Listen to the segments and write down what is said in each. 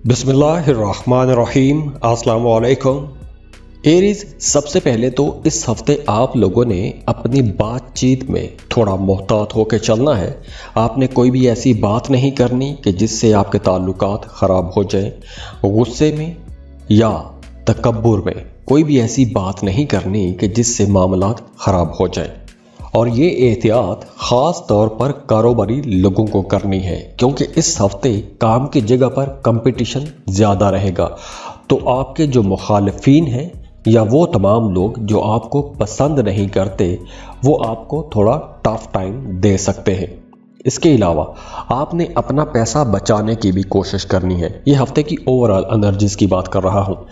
बिस्मिल्लाहिर्रहमानिर्रहीम। अस्सलाम वालेकुम। एरीज, सबसे पहले तो इस हफ्ते आप लोगों ने अपनी बातचीत में थोड़ा मोहतात होकर चलना है। आपने कोई भी ऐसी बात नहीं करनी कि जिससे आपके ताल्लुकात ख़राब हो जाएं। गुस्से में या तकब्बुर में कोई भी ऐसी बात नहीं करनी कि जिससे मामलात ख़राब हो जाएं। और ये एहतियात ख़ास तौर पर कारोबारी लोगों को करनी है, क्योंकि इस हफ्ते काम की जगह पर कंपटीशन ज़्यादा रहेगा। तो आपके जो मुखालिफिन हैं या वो तमाम लोग जो आपको पसंद नहीं करते, वो आपको थोड़ा टफ टाइम दे सकते हैं। इसके अलावा आपने अपना पैसा बचाने की भी कोशिश करनी है। ये हफ्ते की ओवरऑल एनर्जीज की बात कर रहा हूँ,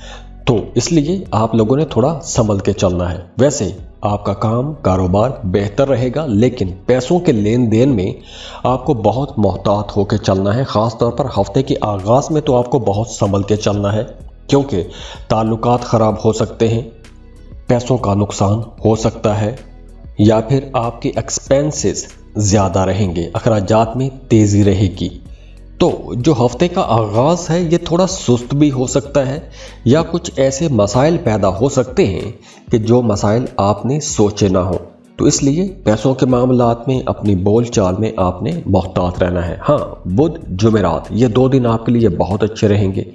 तो इसलिए आप लोगों ने थोड़ा संभल के चलना है। वैसे आपका काम कारोबार बेहतर रहेगा, लेकिन पैसों के लेन देन में आपको बहुत मोहतात होकर चलना है। ख़ास तौर पर हफ्ते के आगाज़ में तो आपको बहुत संभल के चलना है, क्योंकि ताल्लुकात ख़राब हो सकते हैं, पैसों का नुकसान हो सकता है, या फिर आपके एक्सपेंसेस ज़्यादा रहेंगे, अखराजात में तेज़ी रहेगी। तो जो हफ्ते का आगाज़ है ये थोड़ा सुस्त भी हो सकता है, या कुछ ऐसे मसाइल पैदा हो सकते हैं कि जो मसाइल आपने सोचे ना हो। तो इसलिए पैसों के मामलात में अपनी बोल चाल में आपने मोहतात रहना है। हाँ, बुध जुमेरात ये 2 दिन आपके लिए बहुत अच्छे रहेंगे।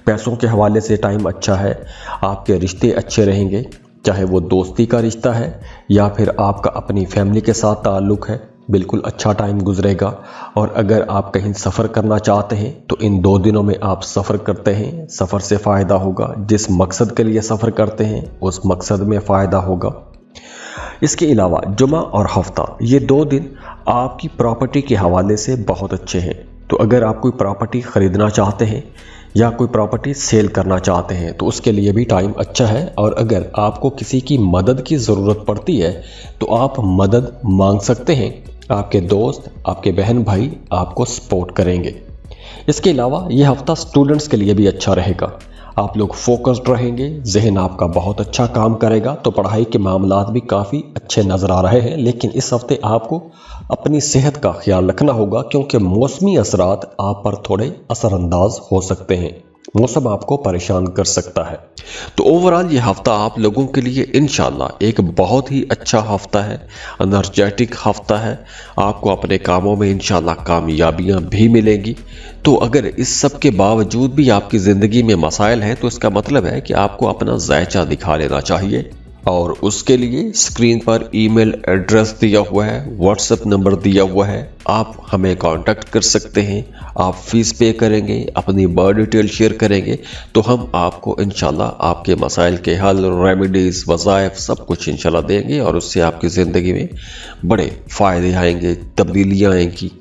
पैसों के हवाले से टाइम अच्छा है, आपके रिश्ते अच्छे रहेंगे, चाहे वो दोस्ती का रिश्ता है या फिर आपका अपनी फैमिली के साथ ताल्लुक़ है, बिल्कुल अच्छा टाइम गुजरेगा। और अगर आप कहीं सफ़र करना चाहते हैं तो इन 2 दिनों में आप सफ़र करते हैं, सफ़र से फ़ायदा होगा। जिस मकसद के लिए सफ़र करते हैं उस मकसद में फ़ायदा होगा। इसके अलावा जुमा और हफ्ता ये 2 दिन आपकी प्रॉपर्टी के हवाले से बहुत अच्छे हैं। तो अगर आप कोई प्रॉपर्टी ख़रीदना चाहते हैं या कोई प्रॉपर्टी सेल करना चाहते हैं तो उसके लिए भी टाइम अच्छा है। और अगर आपको किसी की मदद की ज़रूरत पड़ती है तो आप मदद मांग सकते हैं। आपके दोस्त, आपके बहन भाई आपको सपोर्ट करेंगे। इसके अलावा ये हफ्ता स्टूडेंट्स के लिए भी अच्छा रहेगा। आप लोग फोकस्ड रहेंगे, जहन आपका बहुत अच्छा काम करेगा। तो पढ़ाई के मामलात भी काफ़ी अच्छे नज़र आ रहे हैं, लेकिन इस हफ्ते आपको अपनी सेहत का ख्याल रखना होगा, क्योंकि मौसमी असरात आप पर थोड़े असरअंदाज हो सकते हैं। मौसम आपको परेशान कर सकता है। तो ओवरऑल ये हफ्ता आप लोगों के लिए इंशाल्लाह एक बहुत ही अच्छा हफ्ता है, एनर्जेटिक हफ्ता है। आपको अपने कामों में इंशाल्लाह कामयाबियां भी मिलेंगी। तो अगर इस सब के बावजूद भी आपकी ज़िंदगी में मसाइल हैं तो इसका मतलब है कि आपको अपना जायचा दिखा लेना चाहिए। और उसके लिए स्क्रीन पर ईमेल एड्रेस दिया हुआ है, व्हाट्सएप नंबर दिया हुआ है, आप हमें कांटेक्ट कर सकते हैं। आप फीस पे करेंगे, अपनी बर्थ डिटेल शेयर करेंगे तो हम आपको इंशाल्लाह आपके मसाइल के हल, रेमेडीज़, वज़ाइफ सब कुछ इंशाल्लाह देंगे, और उससे आपकी ज़िंदगी में बड़े फ़ायदे आएंगे, तब्दीलियाँ आएंगी।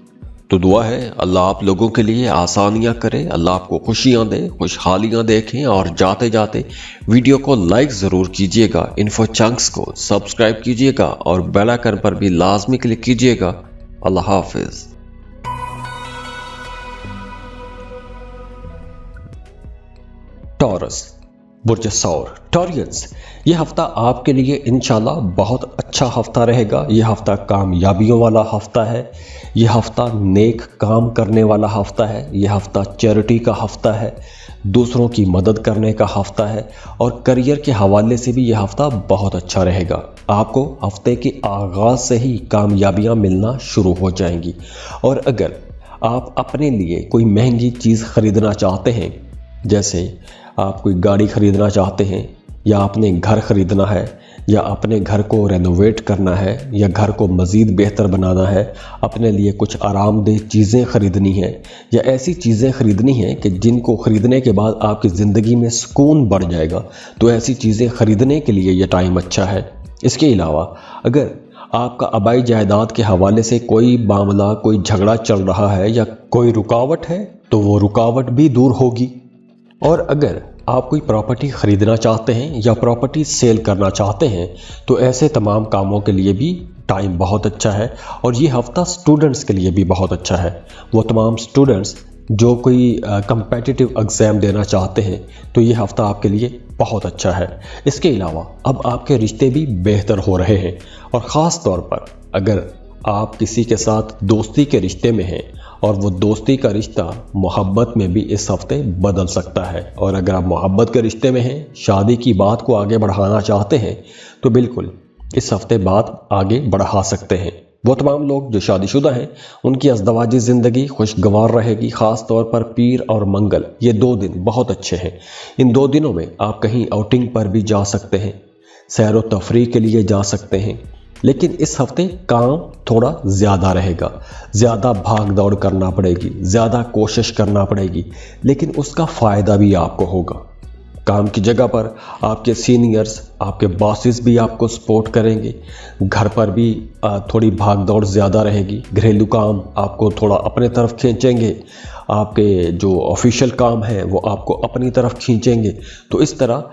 तो दुआ है अल्लाह आप लोगों के लिए आसानियां करे, अल्लाह आपको खुशियां दे, खुशहालियां देखें। और जाते जाते वीडियो को लाइक ज़रूर कीजिएगा, इन्फो चंक्स को सब्सक्राइब कीजिएगा और बेल आइकन पर भी लाजमी क्लिक कीजिएगा। अल्लाह हाफिज़। टॉरस, बुर्ज सौर, टॉरियंस, ये हफ्ता आपके लिए इंशाल्लाह बहुत अच्छा हफ्ता रहेगा। ये हफ्ता कामयाबियों वाला हफ्ता है, ये हफ्ता नेक काम करने वाला हफ्ता है, ये हफ्ता चैरिटी का हफ्ता है, दूसरों की मदद करने का हफ्ता है। और करियर के हवाले से भी ये हफ्ता बहुत अच्छा रहेगा। आपको हफ्ते के आगाज़ से ही कामयाबियां मिलना शुरू हो जाएंगी। और अगर आप अपने लिए कोई महंगी चीज़ ख़रीदना चाहते हैं, जैसे आप कोई गाड़ी ख़रीदना चाहते हैं, या अपने घर ख़रीदना है, या अपने घर को रेनोवेट करना है, या घर को मज़ीद बेहतर बनाना है, अपने लिए कुछ आरामदेह चीज़ें ख़रीदनी हैं, या ऐसी चीज़ें ख़रीदनी हैं कि जिनको ख़रीदने के बाद आपकी ज़िंदगी में सुकून बढ़ जाएगा, तो ऐसी चीज़ें ख़रीदने के लिए ये टाइम अच्छा है। इसके अलावा अगर आपका आबाई जायदाद के हवाले से कोई मामला, कोई झगड़ा चल रहा है या कोई रुकावट है, तो वो रुकावट भी दूर होगी। और अगर आप कोई प्रॉपर्टी ख़रीदना चाहते हैं या प्रॉपर्टी सेल करना चाहते हैं तो ऐसे तमाम कामों के लिए भी टाइम बहुत अच्छा है। और ये हफ़्ता स्टूडेंट्स के लिए भी बहुत अच्छा है। वो तमाम स्टूडेंट्स जो कोई कम्पेटिटिव एग्ज़ाम देना चाहते हैं तो ये हफ़्ता आपके लिए बहुत अच्छा है। इसके अलावा अब आपके रिश्ते भी बेहतर हो रहे हैं, और ख़ास तौर पर अगर आप किसी के साथ दोस्ती के रिश्ते में हैं और वो दोस्ती का रिश्ता मोहब्बत में भी इस हफ्ते बदल सकता है। और अगर आप मोहब्बत के रिश्ते में हैं, शादी की बात को आगे बढ़ाना चाहते हैं, तो बिल्कुल इस हफ्ते बात आगे बढ़ा सकते हैं। वो तमाम लोग जो शादीशुदा हैं, उनकी अज़दवाजी ज़िंदगी खुशगवार रहेगी। ख़ास तौर पर पीर और मंगल, ये 2 दिन बहुत अच्छे हैं। इन 2 दिनों में आप कहीं आउटिंग पर भी जा सकते हैं, सैर व तफरीह के लिए जा सकते हैं। लेकिन इस हफ्ते काम थोड़ा ज़्यादा रहेगा, ज़्यादा भाग दौड़ करना पड़ेगी, ज़्यादा कोशिश करना पड़ेगी, लेकिन उसका फ़ायदा भी आपको होगा। काम की जगह पर आपके सीनियर्स, आपके बॉसेस भी आपको सपोर्ट करेंगे। घर पर भी थोड़ी भाग दौड़ ज़्यादा रहेगी। घरेलू काम आपको थोड़ा अपने तरफ खींचेंगे, आपके जो ऑफिशियल काम है वो आपको अपनी तरफ खींचेंगे। तो इस तरह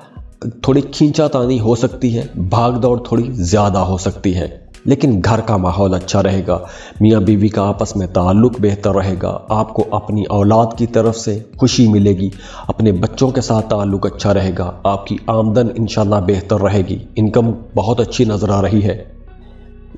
थोड़ी खींचातानी हो सकती है, भाग दौड़ थोड़ी ज़्यादा हो सकती है, लेकिन घर का माहौल अच्छा रहेगा। मियाँ बीवी का आपस में ताल्लुक़ बेहतर रहेगा। आपको अपनी औलाद की तरफ से खुशी मिलेगी, अपने बच्चों के साथ ताल्लुक़ अच्छा रहेगा। आपकी आमदन इंशाल्लाह बेहतर रहेगी, इनकम बहुत अच्छी नज़र आ रही है।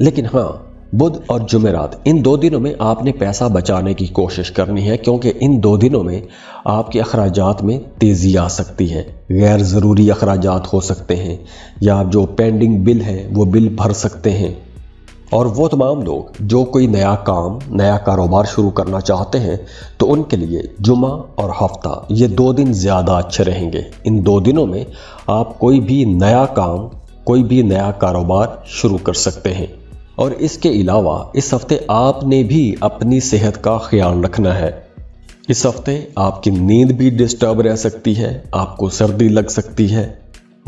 लेकिन हाँ, बुध और जुमेरात, इन 2 दिनों में आपने पैसा बचाने की कोशिश करनी है, क्योंकि इन 2 दिनों में आपके अखराजात में तेज़ी आ सकती है। गैर ज़रूरी अखराजात हो सकते हैं, या जो पेंडिंग बिल है वो बिल भर सकते हैं। और वो तमाम लोग जो कोई नया काम, नया कारोबार शुरू करना चाहते हैं, तो उनके लिए जुमा और हफ्ता, ये 2 दिन ज़्यादा अच्छे रहेंगे। इन 2 दिनों में आप कोई भी नया काम, कोई भी नया कारोबार शुरू कर सकते हैं। और इसके अलावा इस हफ्ते आपने भी अपनी सेहत का ख्याल रखना है। इस हफ्ते आपकी नींद भी डिस्टर्ब रह सकती है, आपको सर्दी लग सकती है।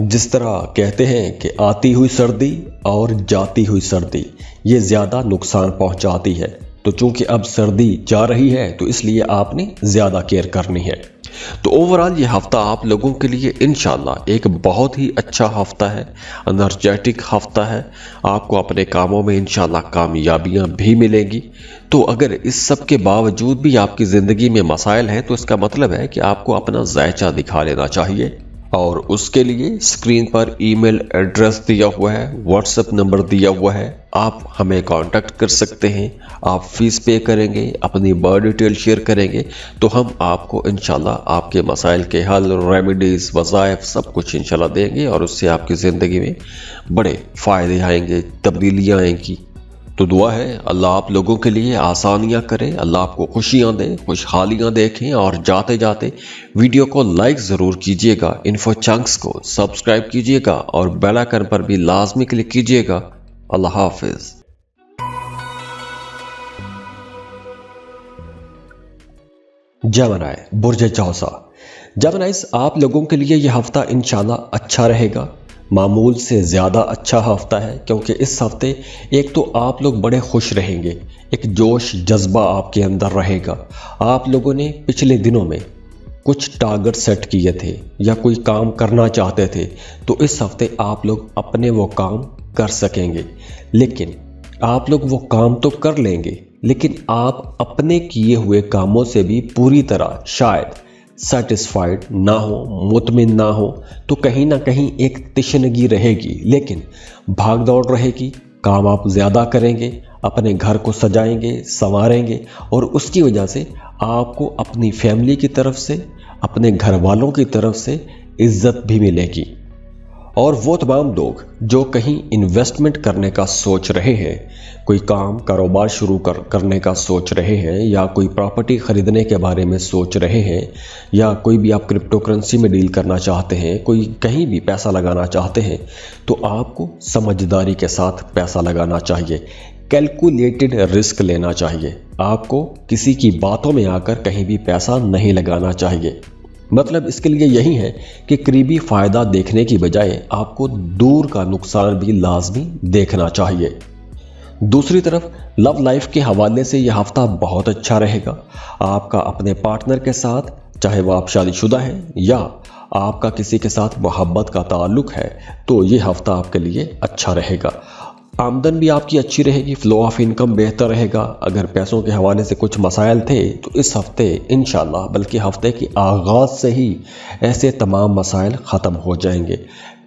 जिस तरह कहते हैं कि आती हुई सर्दी और जाती हुई सर्दी ये ज़्यादा नुकसान पहुंचाती है, तो चूंकि अब सर्दी जा रही है तो इसलिए आपने ज़्यादा केयर करनी है। तो ओवरऑल ये हफ्ता आप लोगों के लिए इंशाल्लाह एक बहुत ही अच्छा हफ्ता है, एनर्जेटिक हफ्ता है। आपको अपने कामों में इंशाल्लाह कामयाबियां भी मिलेंगी। तो अगर इस सब के बावजूद भी आपकी ज़िंदगी में मसाइल हैं, तो इसका मतलब है कि आपको अपना जायचा दिखा लेना चाहिए। और उसके लिए स्क्रीन पर ईमेल एड्रेस दिया हुआ है, व्हाट्सएप नंबर दिया हुआ है, आप हमें कांटेक्ट कर सकते हैं। आप फीस पे करेंगे, अपनी बर्थ डिटेल शेयर करेंगे, तो हम आपको इंशाल्लाह आपके मसाइल के हल, रेमेडीज़, वज़ाइफ सब कुछ इंशाल्लाह देंगे, और उससे आपकी ज़िंदगी में बड़े फ़ायदे आएंगे, तब्दीलियाँ आएंगी। तो दुआ है अल्लाह आप लोगों के लिए आसानियां करे, अल्लाह आपको खुशियां दे, खुशहालियां देखें। और जाते जाते वीडियो को लाइक ज़रूर कीजिएगा, इन्फो चंक्स को सब्सक्राइब कीजिएगा और बेल आइकन पर भी लाजमी क्लिक कीजिएगा। अल्लाह हाफिज़। जेमिनी, बुर्ज चौसा। जेमिनीज़, आप लोगों के लिए यह हफ्ता इंशाल्लाह अच्छा रहेगा, मामूल से ज़्यादा अच्छा हफ्ता है, क्योंकि इस हफ्ते एक तो आप लोग बड़े खुश रहेंगे, एक जोश जज्बा आपके अंदर रहेगा। आप लोगों ने पिछले दिनों में कुछ टारगेट सेट किए थे या कोई काम करना चाहते थे, तो इस हफ्ते आप लोग अपने वो काम कर सकेंगे। लेकिन आप लोग वो काम तो कर लेंगे, लेकिन आप अपने किए हुए कामों से भी पूरी तरह शायद सेटिस्फाइड ना हो, मुतमिन ना हो, तो कहीं ना कहीं एक तिश्नगी रहेगी। लेकिन भाग दौड़ रहेगी, काम आप ज़्यादा करेंगे, अपने घर को सजाएंगे, संवारेंगे, और उसकी वजह से आपको अपनी फैमिली की तरफ से, अपने घर वालों की तरफ से इज्जत भी मिलेगी। और वो तमाम लोग जो कहीं इन्वेस्टमेंट करने का सोच रहे हैं, कोई काम कारोबार शुरू करने का सोच रहे हैं, या कोई प्रॉपर्टी ख़रीदने के बारे में सोच रहे हैं, या कोई भी आप क्रिप्टो करेंसी में डील करना चाहते हैं, कोई कहीं भी पैसा लगाना चाहते हैं, तो आपको समझदारी के साथ पैसा लगाना चाहिए, कैलकुलेटेड रिस्क लेना चाहिए। आपको किसी की बातों में आकर कहीं भी पैसा नहीं लगाना चाहिए। मतलब इसके लिए यही है कि करीबी फ़ायदा देखने की बजाय आपको दूर का नुकसान भी लाजमी देखना चाहिए। दूसरी तरफ लव लाइफ के हवाले से यह हफ्ता बहुत अच्छा रहेगा। आपका अपने पार्टनर के साथ, चाहे वो आप शादीशुदा हैं या आपका किसी के साथ मोहब्बत का ताल्लुक है, तो ये हफ्ता आपके लिए अच्छा रहेगा। आमदन भी आपकी अच्छी रहेगी, फ्लो ऑफ इनकम बेहतर रहेगा। अगर पैसों के हवाले से कुछ मसाइल थे, तो इस हफ्ते इंशाल्लाह, बल्कि हफ्ते के आगाज़ से ही ऐसे तमाम मसाइल ख़त्म हो जाएंगे।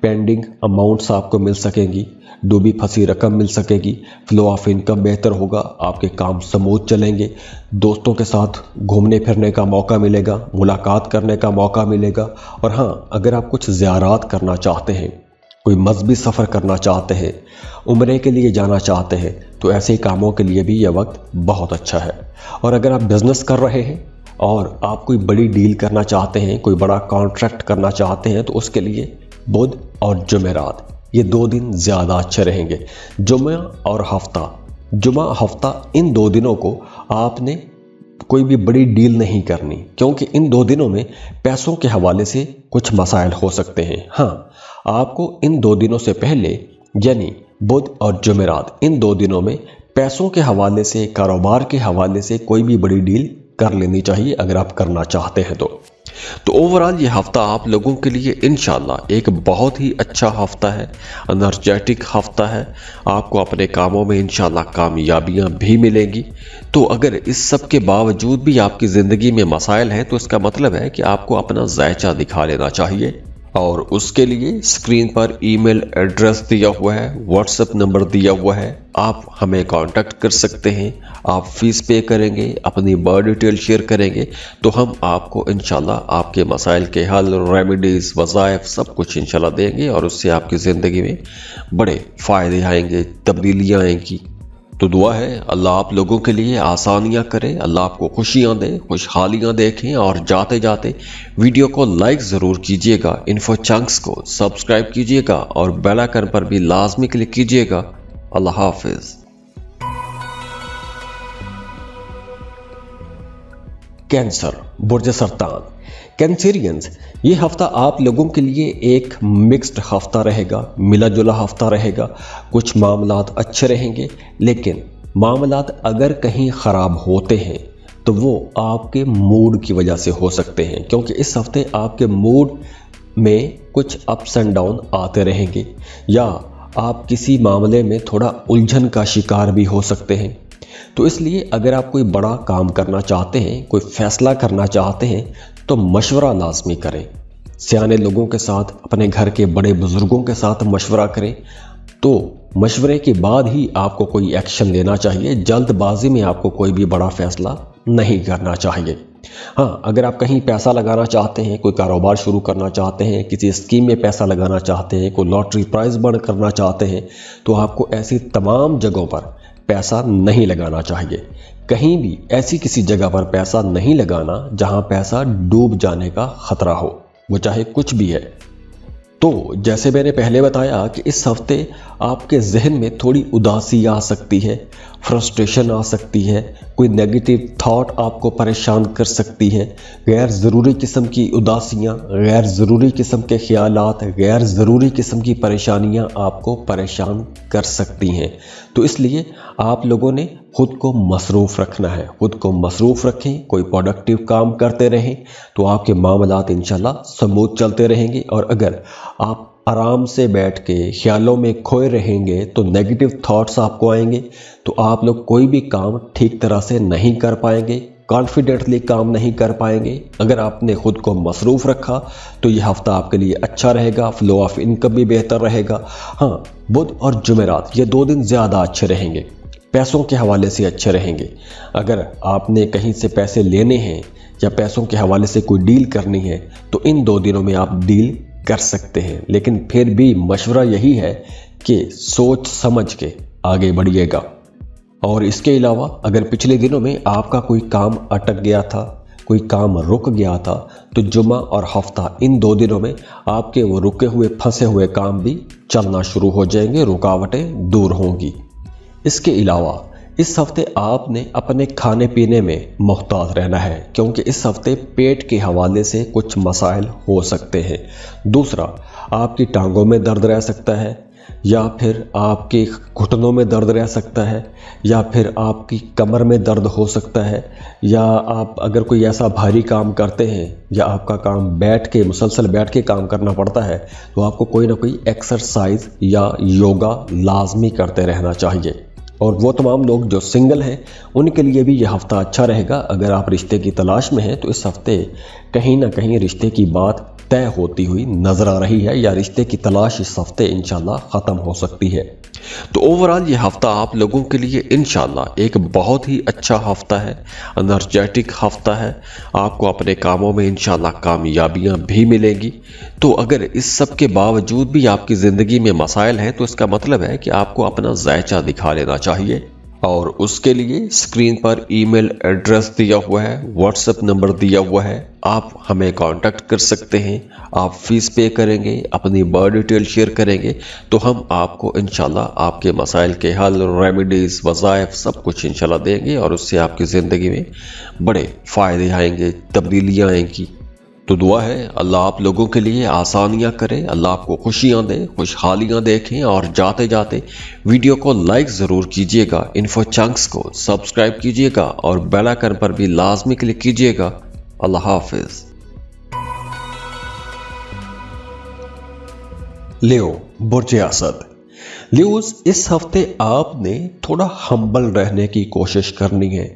पेंडिंग अमाउंट्स आपको मिल सकेंगी, डूबी फंसी रकम मिल सकेगी, फ्लो ऑफ इनकम बेहतर होगा, आपके काम स्मूथ चलेंगे, दोस्तों के साथ घूमने फिरने का मौका मिलेगा, मुलाकात करने का मौका मिलेगा। और हाँ, अगर आप कुछ ज़ियारात करना चाहते हैं, कोई मजहबी सफ़र करना चाहते हैं, उम्रे के लिए जाना चाहते हैं, तो ऐसे कामों के लिए भी यह वक्त बहुत अच्छा है। और अगर आप बिज़नेस कर रहे हैं और आप कोई बड़ी डील करना चाहते हैं, कोई बड़ा कॉन्ट्रैक्ट करना चाहते हैं, तो उसके लिए बुध और जुमेरात ये 2 दिन ज़्यादा अच्छे रहेंगे। जुमा और हफ्ता इन 2 दिनों को आपने कोई भी बड़ी डील नहीं करनी, क्योंकि इन 2 दिनों में पैसों के हवाले से कुछ मसाइल हो सकते हैं। हाँ, आपको इन 2 दिनों से पहले यानी बुध और जुमेरात इन 2 दिनों में पैसों के हवाले से, कारोबार के हवाले से कोई भी बड़ी डील कर लेनी चाहिए अगर आप करना चाहते हैं तो ओवरऑल ये हफ्ता आप लोगों के लिए इंशाल्लाह एक बहुत ही अच्छा हफ्ता है, एनर्जेटिक हफ्ता है। आपको अपने कामों में इंशाल्लाह कामयाबियां भी मिलेंगी। तो अगर इस सब के बावजूद भी आपकी ज़िंदगी में मसाइल हैं, तो इसका मतलब है कि आपको अपना जायचा दिखा लेना चाहिए। और उसके लिए स्क्रीन पर ईमेल एड्रेस दिया हुआ है, व्हाट्सएप नंबर दिया हुआ है, आप हमें कांटेक्ट कर सकते हैं। आप फीस पे करेंगे, अपनी बर्थ डिटेल शेयर करेंगे, तो हम आपको इंशाल्लाह आपके मसाइल के हल, रेमेडीज़, वज़ाइफ सब कुछ इंशाल्लाह देंगे और उससे आपकी ज़िंदगी में बड़े फ़ायदे आएंगे, तब्दीलियाँ आएंगी। तो दुआ है अल्लाह आप लोगों के लिए आसानियां करे, अल्लाह आपको खुशियां दे, खुशहालियां देखें। और जाते जाते वीडियो को लाइक ज़रूर कीजिएगा, इन्फो चंक्स को सब्सक्राइब कीजिएगा और बेल आइकन पर भी लाजमी क्लिक कीजिएगा। अल्लाह हाफिज़। कैंसर, बुर्ज सरतान, कैंसेरियंस, ये हफ्ता आप लोगों के लिए एक मिक्स्ड हफ्ता रहेगा, मिला जुला हफ्ता रहेगा। कुछ मामलात अच्छे रहेंगे, लेकिन मामलात अगर कहीं ख़राब होते हैं तो वो आपके मूड की वजह से हो सकते हैं, क्योंकि इस हफ्ते आपके मूड में कुछ अप्स एंड डाउन आते रहेंगे, या आप किसी मामले में थोड़ा उलझन का शिकार भी हो सकते हैं। तो इसलिए अगर आप कोई बड़ा काम करना चाहते हैं, कोई फैसला करना चाहते हैं, तो मशवरा लाजमी करें। सियाने लोगों के साथ, अपने घर के बड़े बुजुर्गों के साथ मशवरा करें। तो मशवरे के बाद ही आपको कोई एक्शन लेना चाहिए। जल्दबाजी में आपको कोई भी बड़ा फैसला नहीं करना चाहिए। हाँ, अगर आप कहीं पैसा लगाना चाहते हैं, कोई कारोबार शुरू करना चाहते हैं, किसी स्कीम में पैसा लगाना चाहते हैं, कोई लॉटरी प्राइज़ बंद करना चाहते हैं, तो आपको ऐसी तमाम जगहों पर पैसा नहीं लगाना चाहिए। कहीं भी ऐसी किसी जगह पर पैसा नहीं लगाना जहां पैसा डूब जाने का खतरा हो, वो चाहे कुछ भी है। तो जैसे मैंने पहले बताया कि इस हफ्ते आपके जहन में थोड़ी उदासी आ सकती है, फ्रस्ट्रेशन आ सकती है, कोई नेगेटिव थॉट आपको परेशान कर सकती है। गैर ज़रूरी किस्म की उदासियाँ, गैर ज़रूरी किस्म के ख़यालात, गैर ज़रूरी किस्म की परेशानियाँ आपको परेशान कर सकती हैं। तो इसलिए आप लोगों ने खुद को मसरूफ़ रखना है, खुद को मसरूफ़ रखें, कोई प्रोडक्टिव काम करते रहें, तो आपके मामलात इंशाल्लाह स्मूथ चलते रहेंगे। और अगर आप आराम से बैठ के ख्यालों में खोए रहेंगे तो नेगेटिव थॉट्स आपको आएंगे, तो आप लोग कोई भी काम ठीक तरह से नहीं कर पाएंगे, कॉन्फिडेंटली काम नहीं कर पाएंगे। अगर आपने खुद को मसरूफ़ रखा तो ये हफ्ता आपके लिए अच्छा रहेगा, फ्लो ऑफ इनकम भी बेहतर रहेगा। हाँ, बुध और जुमेरात ये 2 दिन ज़्यादा अच्छे रहेंगे, पैसों के हवाले से अच्छे रहेंगे। अगर आपने कहीं से पैसे लेने हैं या पैसों के हवाले से कोई डील करनी है, तो इन 2 दिनों में आप डील कर सकते हैं। लेकिन फिर भी मशवरा यही है कि सोच समझ के आगे बढ़िएगा। और इसके अलावा अगर पिछले दिनों में आपका कोई काम अटक गया था, कोई काम रुक गया था, तो जुमा और हफ्ता इन 2 दिनों में आपके वो रुके हुए फंसे हुए काम भी चलना शुरू हो जाएंगे, रुकावटें दूर होंगी। इसके अलावा इस हफ्ते आपने अपने खाने पीने में मुहतात रहना है, क्योंकि इस हफ्ते पेट के हवाले से कुछ मसाइल हो सकते हैं। दूसरा, आपकी टांगों में दर्द रह सकता है, या फिर आपके घुटनों में दर्द रह सकता है, या फिर आपकी कमर में दर्द हो सकता है, या आप अगर कोई ऐसा भारी काम करते हैं या आपका काम बैठ के मुसलसल बैठ के काम करना पड़ता है, तो आपको कोई ना कोई एक्सरसाइज या योगा लाजमी करते रहना चाहिए। और वो तमाम लोग जो सिंगल हैं उनके लिए भी यह हफ्ता अच्छा रहेगा। अगर आप रिश्ते की तलाश में हैं तो इस हफ्ते कहीं ना कहीं रिश्ते की बात तय होती हुई नजर आ रही है या रिश्ते की तलाश इस हफ्ते इंशाल्लाह ख़त्म हो सकती है। तो ओवरऑल ये हफ्ता आप लोगों के लिए इंशाल्लाह एक बहुत ही अच्छा हफ्ता है, एनर्जेटिक हफ्ता है। आपको अपने कामों में इंशाल्लाह कामयाबियां भी मिलेंगी। तो अगर इस सब के बावजूद भी आपकी ज़िंदगी में मसाइल हैं तो इसका मतलब है कि आपको अपना जायचा दिखा लेना चाहिए, और उसके लिए स्क्रीन पर ईमेल एड्रेस दिया हुआ है, व्हाट्सएप नंबर दिया हुआ है, आप हमें कांटेक्ट कर सकते हैं। आप फीस पे करेंगे, अपनी बर्थ डिटेल शेयर करेंगे तो हम आपको इंशाल्लाह आपके मसाइल के हल, रेमेडीज़, वज़ाइफ सब कुछ इंशाल्लाह देंगे, और उससे आपकी ज़िंदगी में बड़े फ़ायदे आएंगे, तब्दीलियाँ आएंगी। तो दुआ है अल्लाह आप लोगों के लिए आसानियां करे, अल्लाह आपको खुशियां दे, खुशहालियां देखें। और जाते जाते वीडियो को लाइक ज़रूर कीजिएगा, इन्फो चंक्स को सब्सक्राइब कीजिएगा और बेल आइकन पर भी लाजमी क्लिक कीजिएगा। अल्लाह हाफिज़। लियो, बुर्ज असद। लियोस, इस हफ्ते आपने थोड़ा हम्बल रहने की कोशिश करनी है,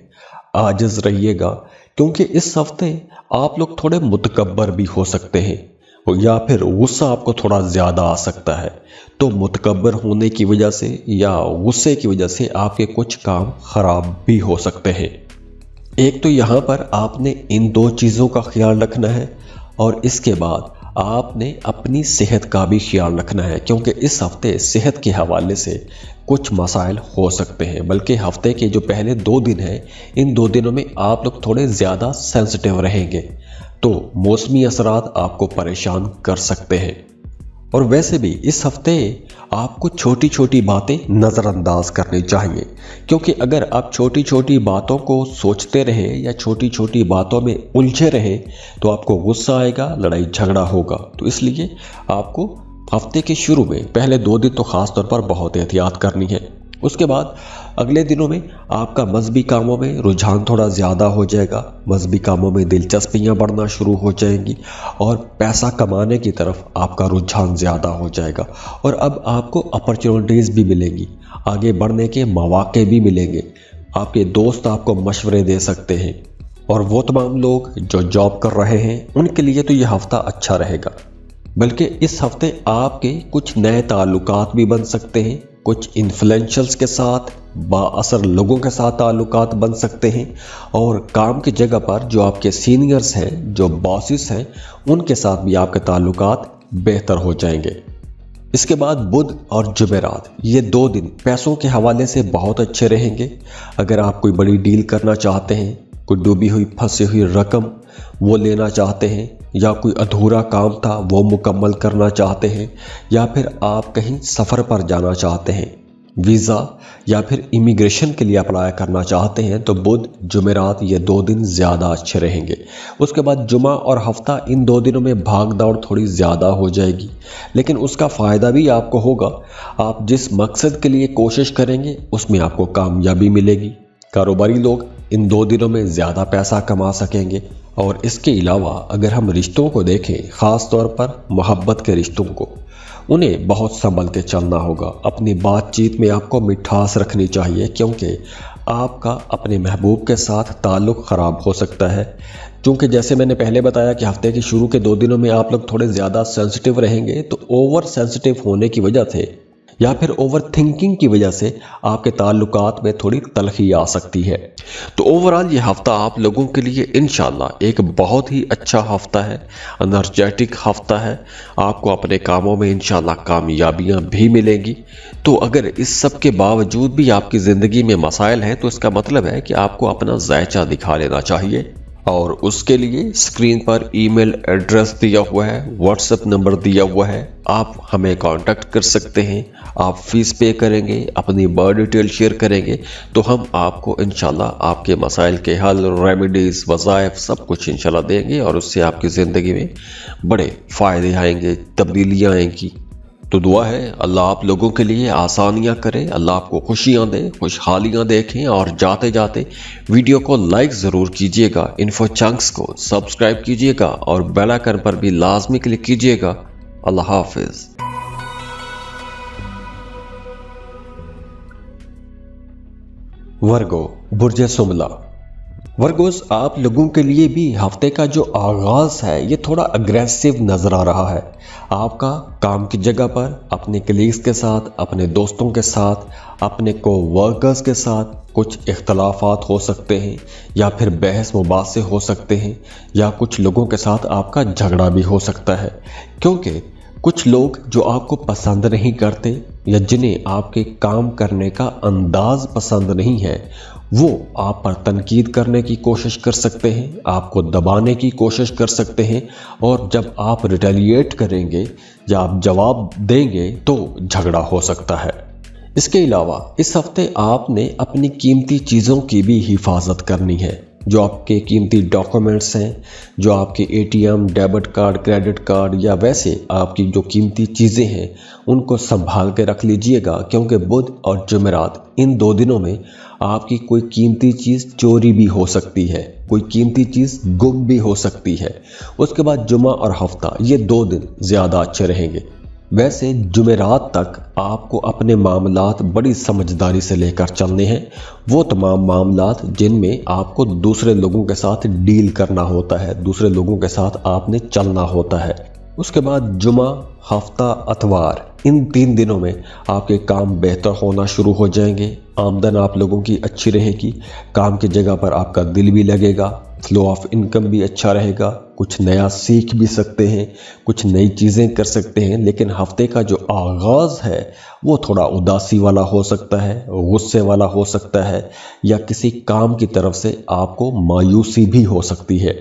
आजिज़ रहिएगा, क्योंकि इस हफ्ते आप लोग थोड़े मुतकब्बर भी हो सकते हैं या फिर गुस्सा आपको थोड़ा ज़्यादा आ सकता है। तो मुतकब्बर होने की वजह से या गुस्से की वजह से आपके कुछ काम ख़राब भी हो सकते हैं। एक तो यहाँ पर आपने इन दो चीज़ों का ख्याल रखना है, और इसके बाद आपने अपनी सेहत का भी ख्याल रखना है, क्योंकि इस हफ्ते सेहत के हवाले से कुछ मसाइल हो सकते हैं। बल्कि हफ्ते के जो पहले 2 दिन हैं, इन 2 दिनों में आप लोग थोड़े ज़्यादा सेंसिटिव रहेंगे, तो मौसमी असरात आपको परेशान कर सकते हैं। और वैसे भी इस हफ्ते आपको छोटी छोटी बातें नज़रअंदाज करनी चाहिए, क्योंकि अगर आप छोटी छोटी बातों को सोचते रहे या छोटी छोटी बातों में उलझे रहे तो आपको गुस्सा आएगा, लड़ाई झगड़ा होगा। तो इसलिए आपको हफ्ते के शुरू में पहले 2 दिन तो ख़ास तौर पर बहुत एहतियात करनी है। उसके बाद अगले दिनों में आपका मजहबी कामों में रुझान थोड़ा ज़्यादा हो जाएगा, मजहबी कामों में दिलचस्पियाँ बढ़ना शुरू हो जाएंगी और पैसा कमाने की तरफ आपका रुझान ज़्यादा हो जाएगा। और अब आपको अपॉर्चुनिटीज़ भी मिलेंगी, आगे बढ़ने के मौके भी मिलेंगे। आपके दोस्त आपको मशवरे दे सकते हैं, और वो तमाम लोग जो जॉब कर रहे हैं उनके लिए तो यह हफ्ता अच्छा रहेगा। बल्कि इस हफ्ते आपके कुछ नए ताल्लुकात भी बन सकते हैं, कुछ इन्फ्लुएंशल्स के साथ, बाअसर लोगों के साथ ताल्लुकात बन सकते हैं, और काम की जगह पर जो आपके सीनियर्स हैं, जो बॉसेस हैं, उनके साथ भी आपके ताल्लुकात बेहतर हो जाएंगे। इसके बाद बुध और जुमेरात, ये 2 दिन पैसों के हवाले से बहुत अच्छे रहेंगे। अगर आप कोई बड़ी डील करना चाहते हैं, कोई डूबी हुई फंसी हुई रकम वो लेना चाहते हैं, या कोई अधूरा काम था वो मुकम्मल करना चाहते हैं, या फिर आप कहीं सफ़र पर जाना चाहते हैं, वीज़ा या फिर इमिग्रेशन के लिए अप्लाई करना चाहते हैं, तो बुध जुमेरात ये 2 दिन ज़्यादा अच्छे रहेंगे। उसके बाद जुमा और हफ्ता, इन 2 दिनों में भाग दौड़ थोड़ी ज़्यादा हो जाएगी, लेकिन उसका फ़ायदा भी आपको होगा। आप जिस मकसद के लिए कोशिश करेंगे उसमें आपको कामयाबी मिलेगी। कारोबारी लोग इन 2 दिनों में ज़्यादा पैसा कमा सकेंगे। और इसके अलावा अगर हम रिश्तों को देखें, ख़ास तौर पर मोहब्बत के रिश्तों को, उन्हें बहुत संभल के चलना होगा। अपनी बातचीत में आपको मिठास रखनी चाहिए, क्योंकि आपका अपने महबूब के साथ ताल्लुक़ ख़राब हो सकता है। क्योंकि जैसे मैंने पहले बताया कि हफ्ते के शुरू के 2 दिनों में आप लोग थोड़े ज़्यादा सेंसिटिव रहेंगे, तो ओवर सेंसिटिव होने की वजह से या फिर ओवर थिंकिंग की वजह से आपके ताल्लुकात में थोड़ी तलखी आ सकती है। तो ओवरऑल ये हफ्ता आप लोगों के लिए इंशाल्लाह एक बहुत ही अच्छा हफ्ता है, एनर्जेटिक हफ्ता है। आपको अपने कामों में इंशाल्लाह कामयाबियां भी मिलेंगी। तो अगर इस सब के बावजूद भी आपकी ज़िंदगी में मसाइल हैं तो इसका मतलब है कि आपको अपना जायचा दिखा लेना चाहिए, और उसके लिए स्क्रीन पर ईमेल एड्रेस दिया हुआ है, व्हाट्सएप नंबर दिया हुआ है, आप हमें कांटेक्ट कर सकते हैं। आप फीस पे करेंगे, अपनी बर्थ डिटेल शेयर करेंगे तो हम आपको इंशाल्लाह आपके मसाइल के हल, रेमेडीज़, वज़ाइफ सब कुछ इंशाल्लाह देंगे, और उससे आपकी ज़िंदगी में बड़े फ़ायदे आएंगे, तब्दीलियाँ आएंगी। तो दुआ है अल्लाह आप लोगों के लिए आसानियां करे, अल्लाह आपको खुशियां दे, खुशहालियां देखें। और जाते जाते वीडियो को लाइक ज़रूर कीजिएगा, इन्फो चंक्स को सब्सक्राइब कीजिएगा और बेल आइकन पर भी लाजमी क्लिक कीजिएगा। अल्लाह हाफिज़। वर्गो, बुर्ज सुमला। वर्गोस, आप लोगों के लिए भी हफ्ते का जो आगाज है ये थोड़ा अग्रेसिव नजर आ रहा है। आपका काम की जगह पर अपने कलीग्स के साथ, अपने दोस्तों के साथ, अपने कोवर्कर्स के साथ कुछ इख्तलाफात हो सकते हैं, या फिर बहस मुबासे हो सकते हैं, या कुछ लोगों के साथ आपका झगड़ा भी हो सकता है, क्योंकि कुछ लोग जो आपको पसंद नहीं करते या जिन्हें आपके काम करने का अंदाज पसंद नहीं है, वो आप पर तनकीद करने की कोशिश कर सकते हैं, आपको दबाने की कोशिश कर सकते हैं, और जब आप रिटेलिएट करेंगे या आप जवाब देंगे तो झगड़ा हो सकता है। इसके अलावा इस हफ्ते आपने अपनी कीमती चीज़ों की भी हिफाजत करनी है। जो आपके कीमती डॉक्यूमेंट्स हैं, जो आपके ATM, debit card, credit card या वैसे आपकी जो कीमती चीज़ें हैं, उनको संभाल के रख लीजिएगा, क्योंकि बुध और जुमेरात इन 2 दिनों में आपकी कोई कीमती चीज़ चोरी भी हो सकती है, कोई कीमती चीज़ गुम भी हो सकती है। उसके बाद जुमा और हफ्ता, ये 2 दिन ज़्यादा अच्छे रहेंगे। वैसे जुमेरात तक आपको अपने मामलात बड़ी समझदारी से लेकर चलने हैं, वो तमाम मामलात जिनमें आपको दूसरे लोगों के साथ डील करना होता है, दूसरे लोगों के साथ आपने चलना होता है। उसके बाद जुमा, हफ्ता, इतवार, इन 3 दिनों में आपके काम बेहतर होना शुरू हो जाएंगे, आमदन आप लोगों की अच्छी रहेगी, काम की जगह पर आपका दिल भी लगेगा, फ्लो ऑफ इनकम भी अच्छा रहेगा, कुछ नया सीख भी सकते हैं, कुछ नई चीज़ें कर सकते हैं। लेकिन हफ्ते का जो आगाज़ है वो थोड़ा उदासी वाला हो सकता है, गुस्से वाला हो सकता है, या किसी काम की तरफ से आपको मायूसी भी हो सकती है।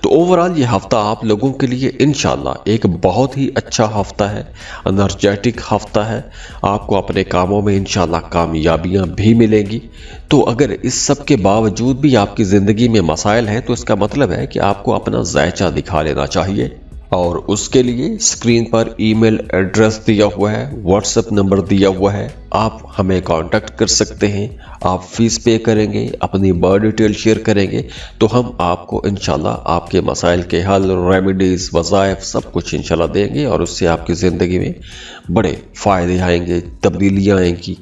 तो ओवरऑल ये हफ्ता आप लोगों के लिए इंशाल्लाह एक बहुत ही अच्छा हफ्ता है, एनर्जेटिक हफ्ता है। आपको अपने कामों में इंशाल्लाह कामयाबियां भी मिलेंगी। तो अगर इस सब के बावजूद भी आपकी ज़िंदगी में मसाइल हैं, तो इसका मतलब है कि आपको अपना जायचा दिखा लेना चाहिए, और उसके लिए स्क्रीन पर ईमेल एड्रेस दिया हुआ है, व्हाट्सएप नंबर दिया हुआ है, आप हमें कांटेक्ट कर सकते हैं। आप फीस पे करेंगे, अपनी बर्थ डिटेल शेयर करेंगे, तो हम आपको इंशाल्लाह आपके मसाइल के हल, रेमेडीज़, वज़ाइफ सब कुछ इंशाल्लाह देंगे, और उससे आपकी ज़िंदगी में बड़े फ़ायदे आएंगे, तब्दीलियाँ आएंगी।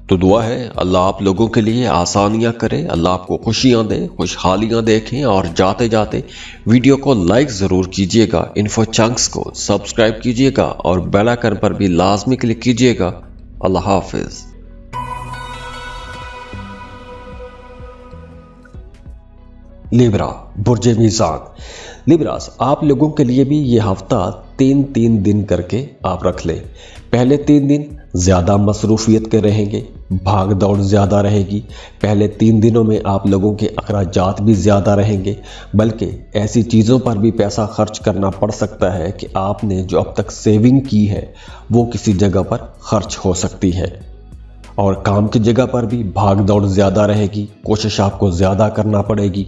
तो दुआ है अल्लाह आप लोगों के लिए आसानियां करे, अल्लाह आपको खुशियां दे, खुशहालियां देखें। और जाते जाते वीडियो को लाइक ज़रूर कीजिएगा, इन्फो चंक्स को सब्सक्राइब कीजिएगा, और बेल आइकन पर भी लाजमी क्लिक कीजिएगा। अल्लाह हाफिज़। लिब्रा, बुर्जे मीज़ान। लिब्रास, आप लोगों के लिए भी ये हफ्ता 3-3 दिन करके आप रख लें। पहले 3 दिन ज़्यादा मसरूफियत के रहेंगे, भाग दौड़ ज़्यादा रहेगी। पहले 3 दिनों में आप लोगों के अखराजात भी ज़्यादा रहेंगे, बल्कि ऐसी चीज़ों पर भी पैसा खर्च करना पड़ सकता है कि आपने जो अब तक सेविंग की है वो किसी जगह पर खर्च हो सकती है। और काम की जगह पर भी भाग दौड़ ज़्यादा रहेगी, कोशिश आपको ज़्यादा करना पड़ेगी।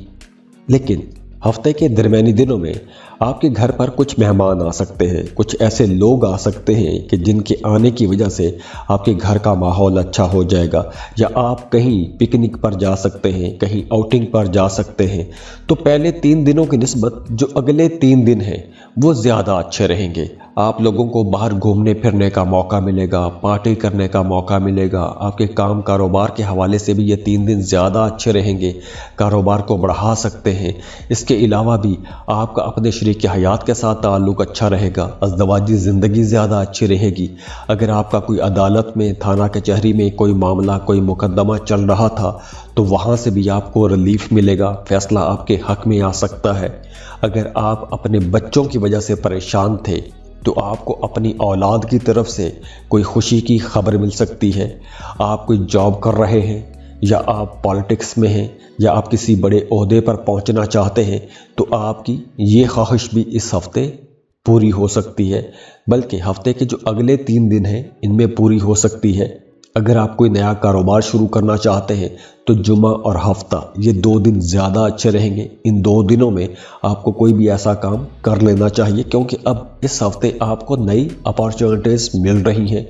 लेकिन हफ्ते के दरमियानी दिनों में आपके घर पर कुछ मेहमान आ सकते हैं, कुछ ऐसे लोग आ सकते हैं कि जिनके आने की वजह से आपके घर का माहौल अच्छा हो जाएगा, या आप कहीं पिकनिक पर जा सकते हैं, कहीं आउटिंग पर जा सकते हैं। तो पहले 3 दिनों की निस्बत जो अगले 3 दिन हैं वो ज़्यादा अच्छे रहेंगे। आप लोगों को बाहर घूमने फिरने का मौका मिलेगा, पार्टी करने का मौका मिलेगा। आपके काम कारोबार के हवाले से भी ये 3 दिन ज़्यादा अच्छे रहेंगे, कारोबार को बढ़ा सकते हैं। इसके अलावा भी आपका अपने शरीक हयात के साथ ताल्लुक़ अच्छा रहेगा, अज़दवाजी ज़िंदगी ज़्यादा अच्छी रहेगी। अगर आपका कोई अदालत में, थाना कचहरी में कोई मामला, कोई मुकदमा चल रहा था, तो वहाँ से भी आपको रिलीफ मिलेगा, फ़ैसला आपके हक़ में आ सकता है। अगर आप अपने बच्चों की वजह से परेशान थे, तो आपको अपनी औलाद की तरफ से कोई खुशी की खबर मिल सकती है। आप कोई जॉब कर रहे हैं, या आप पॉलिटिक्स में हैं, या आप किसी बड़े ओहदे पर पहुंचना चाहते हैं, तो आपकी ये ख्वाहिश भी इस हफ्ते पूरी हो सकती है, बल्कि हफ्ते के जो अगले 3 दिन हैं इनमें पूरी हो सकती है। अगर आप कोई नया कारोबार शुरू करना चाहते हैं, तो जुमा और हफ्ता ये 2 दिन ज़्यादा अच्छे रहेंगे। इन 2 दिनों में आपको कोई भी ऐसा काम कर लेना चाहिए, क्योंकि अब इस हफ्ते आपको नई अपॉर्चुनिटीज़ मिल रही हैं।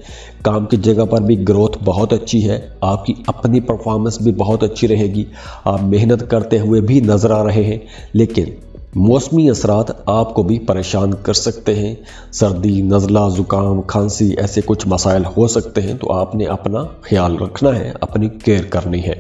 काम की जगह पर भी ग्रोथ बहुत अच्छी है, आपकी अपनी परफॉर्मेंस भी बहुत अच्छी रहेगी, आप मेहनत करते हुए भी नज़र आ रहे हैं। लेकिन मौसमी असरात आपको भी परेशान कर सकते हैं। सर्दी, नज़ला, ज़ुकाम, खांसी ऐसे कुछ मसाइल हो सकते हैं, तो आपने अपना ख्याल रखना है, अपनी केयर करनी है।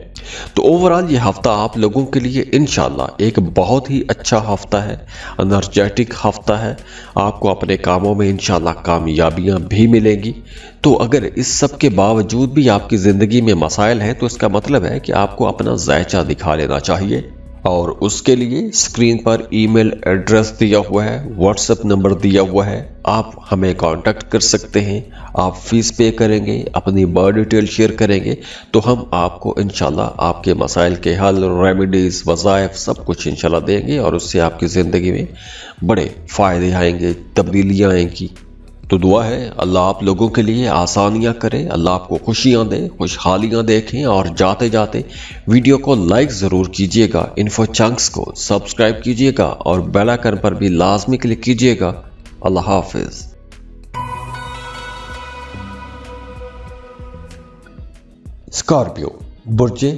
तो ओवरऑल ये हफ़्ता आप लोगों के लिए इंशाल्लाह एक बहुत ही अच्छा हफ़्ता है, एनर्जेटिक हफ़्ता है। आपको अपने कामों में इंशाल्लाह कामयाबियां भी मिलेंगी। तो अगर इस सब के बावजूद भी आपकी ज़िंदगी में मसाइल हैं, तो इसका मतलब है कि आपको अपना जायचा दिखा लेना चाहिए। और उसके लिए स्क्रीन पर ईमेल एड्रेस दिया हुआ है, व्हाट्सएप नंबर दिया हुआ है, आप हमें कांटेक्ट कर सकते हैं। आप फीस पे करेंगे, अपनी बर्थ डिटेल शेयर करेंगे, तो हम आपको इंशाल्लाह आपके मसाइल के हल, रेमेडीज़, वज़ाइफ सब कुछ इंशाल्लाह देंगे और उससे आपकी ज़िंदगी में बड़े फ़ायदे आएंगे, तब्दीलियाँ आएंगी। तो दुआ है अल्लाह आप लोगों के लिए आसानियां करे, अल्लाह आपको खुशियां दे, खुशहालियां देखें। और जाते जाते वीडियो को लाइक ज़रूर कीजिएगा, इन्फो चंक्स को सब्सक्राइब कीजिएगा और बेल आइकन पर भी लाजमी क्लिक कीजिएगा। अल्लाह हाफिज़। स्कॉर्पियो, बुर्जे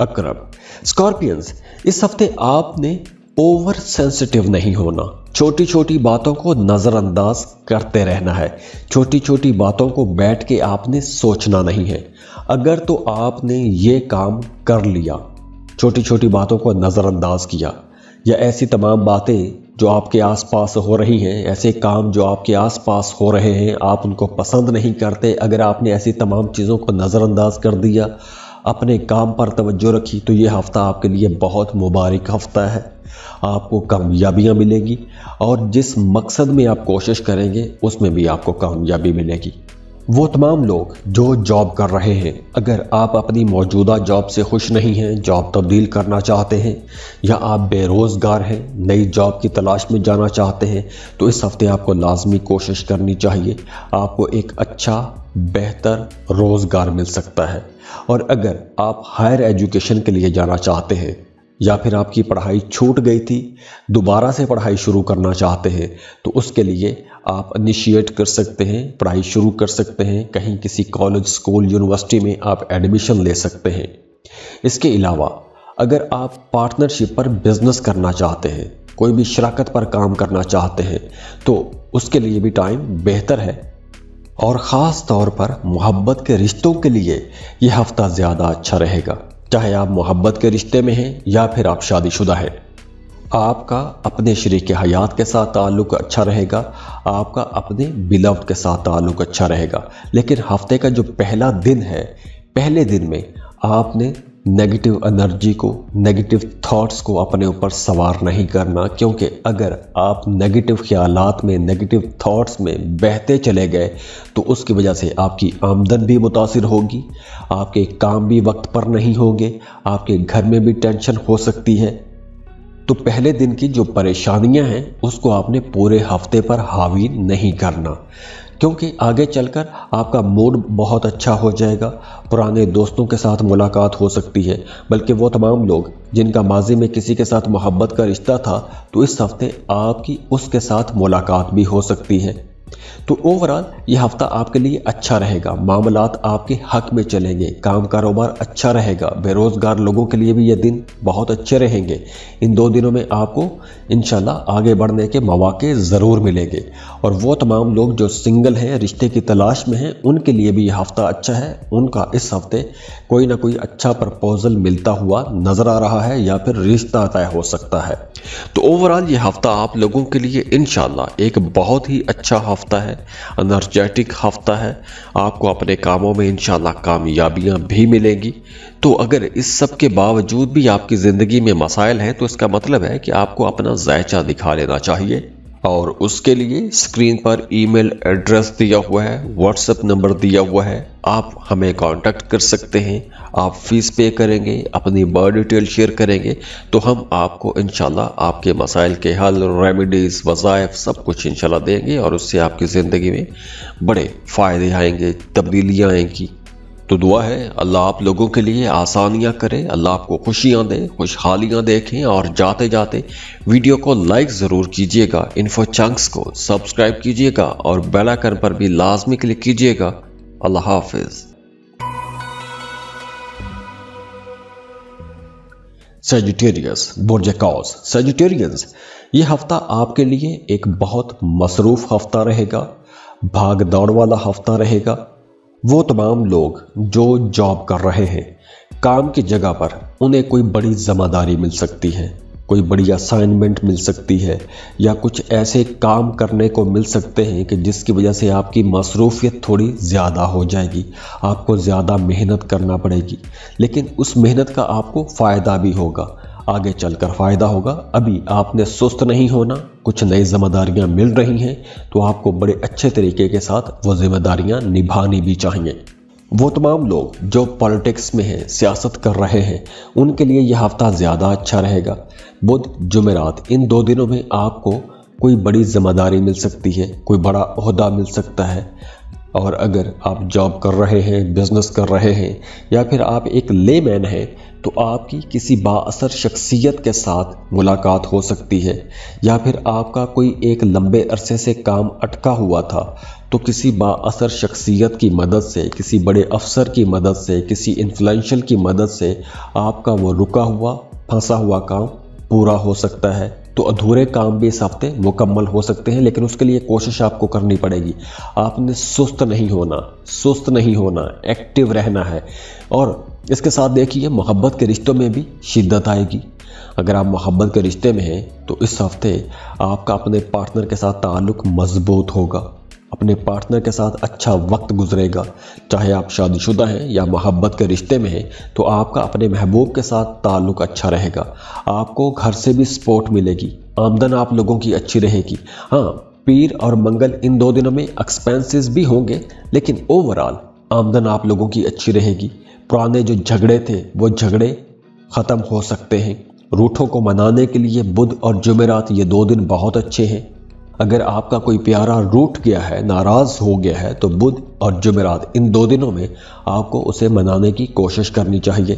अकरब। स्कॉर्पियंस, इस हफ्ते आपने ओवर सेंसिटिव नहीं होना। छोटी छोटी बातों को नज़रअंदाज करते रहना है। छोटी छोटी बातों को बैठ के आपने सोचना नहीं है। अगर तो आपने ये काम कर लिया, छोटी छोटी बातों को नज़रअंदाज किया, या ऐसी तमाम बातें जो आपके आसपास हो रही हैं, ऐसे काम जो आपके आसपास हो रहे हैं, आप उनको पसंद नहीं करते, अगर आपने ऐसी तमाम चीज़ों को नज़रअंदाज कर दिया, अपने काम पर तवज्जो रखी, तो ये हफ़्ता आपके लिए बहुत मुबारक हफ़्ता है। आपको कामयाबियां मिलेंगी और जिस मकसद में आप कोशिश करेंगे उसमें भी आपको कामयाबी मिलेगी। वो तमाम लोग जो जॉब कर रहे हैं, अगर आप अपनी मौजूदा जॉब से खुश नहीं हैं, जॉब तब्दील करना चाहते हैं, या आप बेरोज़गार हैं, नई जॉब की तलाश में जाना चाहते हैं, तो इस हफ्ते आपको लाजमी कोशिश करनी चाहिए। आपको एक अच्छा बेहतर रोज़गार मिल सकता है। और अगर आप हायर एजुकेशन के लिए जाना चाहते हैं, या फिर आपकी पढ़ाई छूट गई थी, दोबारा से पढ़ाई शुरू करना चाहते हैं, तो उसके लिए आप इनिशिएट कर सकते हैं, पढ़ाई शुरू कर सकते हैं। कहीं किसी कॉलेज, स्कूल, यूनिवर्सिटी में आप एडमिशन ले सकते हैं। इसके अलावा अगर आप पार्टनरशिप पर बिजनेस करना चाहते हैं, कोई भी शराकत पर काम करना चाहते हैं, तो उसके लिए भी टाइम बेहतर है। और ख़ास तौर पर मोहब्बत के रिश्तों के लिए यह हफ़्ता ज़्यादा अच्छा रहेगा। चाहे आप मोहब्बत के रिश्ते में हैं या फिर आप शादीशुदा हैं, आपका अपने शरीक हयात के साथ ताल्लुक़ अच्छा रहेगा, आपका अपने बिलव्ड के साथ ताल्लुक़ अच्छा रहेगा। लेकिन हफ्ते का जो पहला दिन है, पहले दिन में आपने नेगेटिव एनर्जी को, नेगेटिव थॉट्स को अपने ऊपर सवार नहीं करना, क्योंकि अगर आप नेगेटिव ख्यालात में, नेगेटिव थॉट्स में बहते चले गए, तो उसकी वजह से आपकी आमदन भी मुतासिर होगी, आपके काम भी वक्त पर नहीं होंगे, आपके घर में भी टेंशन हो सकती है। तो पहले दिन की जो परेशानियां हैं उसको आपने पूरे हफ्ते पर हावी नहीं करना, क्योंकि आगे चलकर आपका मूड बहुत अच्छा हो जाएगा। पुराने दोस्तों के साथ मुलाकात हो सकती है, बल्कि वो तमाम लोग जिनका माजी में किसी के साथ मोहब्बत का रिश्ता था, तो इस हफ्ते आपकी उसके साथ मुलाकात भी हो सकती है। तो ओवरऑल ये हफ्ता आपके लिए अच्छा रहेगा, मामलात आपके हक में चलेंगे, काम कारोबार अच्छा रहेगा। बेरोज़गार लोगों के लिए भी ये दिन बहुत अच्छे रहेंगे। इन 2 दिनों में आपको इंशाल्लाह आगे बढ़ने के मौके ज़रूर मिलेंगे। और वो तमाम लोग जो सिंगल हैं, रिश्ते की तलाश में हैं, उनके लिए भी ये हफ्ता अच्छा है। उनका इस हफ्ते कोई ना कोई अच्छा प्रपोजल मिलता हुआ नज़र आ रहा है, या फिर रिश्ता तय हो सकता है। तो ओवरऑल ये हफ्ता आप लोगों के लिए इंशाल्लाह एक बहुत ही अच्छा हफ्ता है, एनर्जेटिक हफ्ता है। आपको अपने कामों में इंशाल्लाह कामयाबियां भी मिलेंगी। तो अगर इस सब के बावजूद भी आपकी ज़िंदगी में मसाइल हैं, तो इसका मतलब है कि आपको अपना जायचा दिखा लेना चाहिए। और उसके लिए स्क्रीन पर ईमेल एड्रेस दिया हुआ है, व्हाट्सएप नंबर दिया हुआ है, आप हमें कांटेक्ट कर सकते हैं। आप फीस पे करेंगे, अपनी बर्थ डिटेल शेयर करेंगे, तो हम आपको इंशाल्लाह आपके मसाइल के हल, रेमेडीज़, वज़ाइफ सब कुछ इंशाल्लाह देंगे और उससे आपकी ज़िंदगी में बड़े फ़ायदे आएंगे, तब्दीलियाँ आएंगी। तो दुआ है अल्लाह आप लोगों के लिए आसानियां करे, अल्लाह आपको खुशियां दे, खुशहालियां देखें। और जाते जाते वीडियो को लाइक ज़रूर कीजिएगा, इन्फो चंक्स को सब्सक्राइब कीजिएगा और बेल आइकन पर भी लाजमी क्लिक कीजिएगा। अल्लाह हाफिज़। सजिटेरियस बुर्ज कौस। सजिटेरियंस, ये हफ्ता आपके लिए एक बहुत मसरूफ हफ्ता रहेगा, भाग दौड़ वाला हफ्ता रहेगा। वो तमाम लोग जो जॉब कर रहे हैं, काम की जगह पर उन्हें कोई बड़ी जिम्मेदारी मिल सकती है, कोई बड़ी असाइनमेंट मिल सकती है, या कुछ ऐसे काम करने को मिल सकते हैं कि जिसकी वजह से आपकी मसरूफियत थोड़ी ज़्यादा हो जाएगी, आपको ज़्यादा मेहनत करना पड़ेगी, लेकिन उस मेहनत का आपको फ़ायदा भी होगा, आगे चलकर फ़ायदा होगा। अभी आपने सुस्त नहीं होना, कुछ नई जिम्मेदारियां मिल रही हैं तो आपको बड़े अच्छे तरीके के साथ वो जिम्मेदारियां निभानी भी चाहिए। वो तमाम लोग जो पॉलिटिक्स में हैं, सियासत कर रहे हैं, उनके लिए यह हफ्ता ज़्यादा अच्छा रहेगा। बुध जुमेरात, इन 2 दिनों में आपको कोई बड़ी जिम्मेदारी मिल सकती है, कोई बड़ा ओहदा मिल सकता है। और अगर आप जॉब कर रहे हैं, बिजनेस कर रहे हैं, या फिर आप एक लेमैन हैं, तो आपकी किसी बाअसर शख्सियत के साथ मुलाकात हो सकती है, या फिर आपका कोई एक लंबे अरसे से काम अटका हुआ था, तो किसी बाअसर शख्सियत की मदद से, किसी बड़े अफसर की मदद से, किसी इन्फ्लुएंशियल की मदद से आपका वो रुका हुआ, फंसा हुआ काम पूरा हो सकता है। तो अधूरे काम भी इस हफ्ते मुकम्मल हो सकते हैं, लेकिन उसके लिए कोशिश आपको करनी पड़ेगी। आपने सुस्त नहीं होना, एक्टिव रहना है। और इसके साथ देखिए, मोहब्बत के रिश्तों में भी शिद्दत आएगी। अगर आप मोहब्बत के रिश्ते में हैं तो इस हफ्ते आपका अपने पार्टनर के साथ ताल्लुक मजबूत होगा, अपने पार्टनर के साथ अच्छा वक्त गुजरेगा। चाहे आप शादीशुदा हैं या मोहब्बत के रिश्ते में हैं, तो आपका अपने महबूब के साथ ताल्लुक अच्छा रहेगा। आपको घर से भी सपोर्ट मिलेगी, आमदन आप लोगों की अच्छी रहेगी। हाँ, पीर और मंगल इन 2 दिनों में एक्सपेंसेस भी होंगे, लेकिन ओवरऑल आमदन आप लोगों की अच्छी रहेगी। पुराने जो झगड़े थे वो झगड़े ख़त्म हो सकते हैं। रूठों को मनाने के लिए बुध और जुमेरात ये 2 दिन बहुत अच्छे हैं। अगर आपका कोई प्यारा रूठ गया है, नाराज़ हो गया है, तो बुध और जुमेरात इन 2 दिनों में आपको उसे मनाने की कोशिश करनी चाहिए।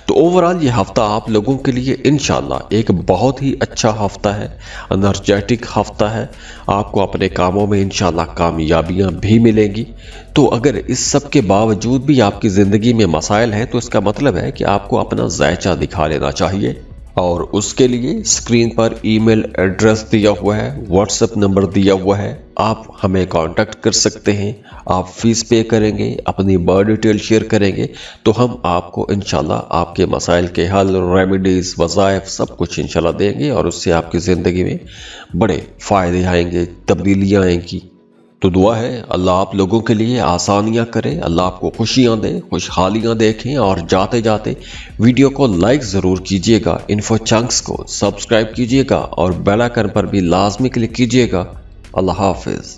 तो ओवरऑल ये हफ्ता आप लोगों के लिए इंशाल्लाह एक बहुत ही अच्छा हफ्ता है, एनर्जेटिक हफ्ता है। आपको अपने कामों में इंशाल्लाह कामयाबियां भी मिलेंगी। तो अगर इस सब के बावजूद भी आपकी ज़िंदगी में मसाइल हैं, तो इसका मतलब है कि आपको अपना जायचा दिखा लेना चाहिए। और उसके लिए स्क्रीन पर ईमेल एड्रेस दिया हुआ है, व्हाट्सएप नंबर दिया हुआ है, आप हमें कांटेक्ट कर सकते हैं। आप फीस पे करेंगे, अपनी बर्थ डिटेल शेयर करेंगे, तो हम आपको इंशाल्लाह आपके मसाइल के हल, रेमेडीज़, वज़ाइफ सब कुछ इंशाल्लाह देंगे, और उससे आपकी ज़िंदगी में बड़े फ़ायदे आएंगे, तब्दीलियाँ आएंगी। तो दुआ है अल्लाह आप लोगों के लिए आसानियां करे, अल्लाह आपको खुशियां दे, खुशहालियां देखें। और जाते जाते वीडियो को लाइक ज़रूर कीजिएगा, इन्फो चंक्स को सब्सक्राइब कीजिएगा, और बेल आइकन पर भी लाजमी क्लिक कीजिएगा। अल्लाह हाफिज़।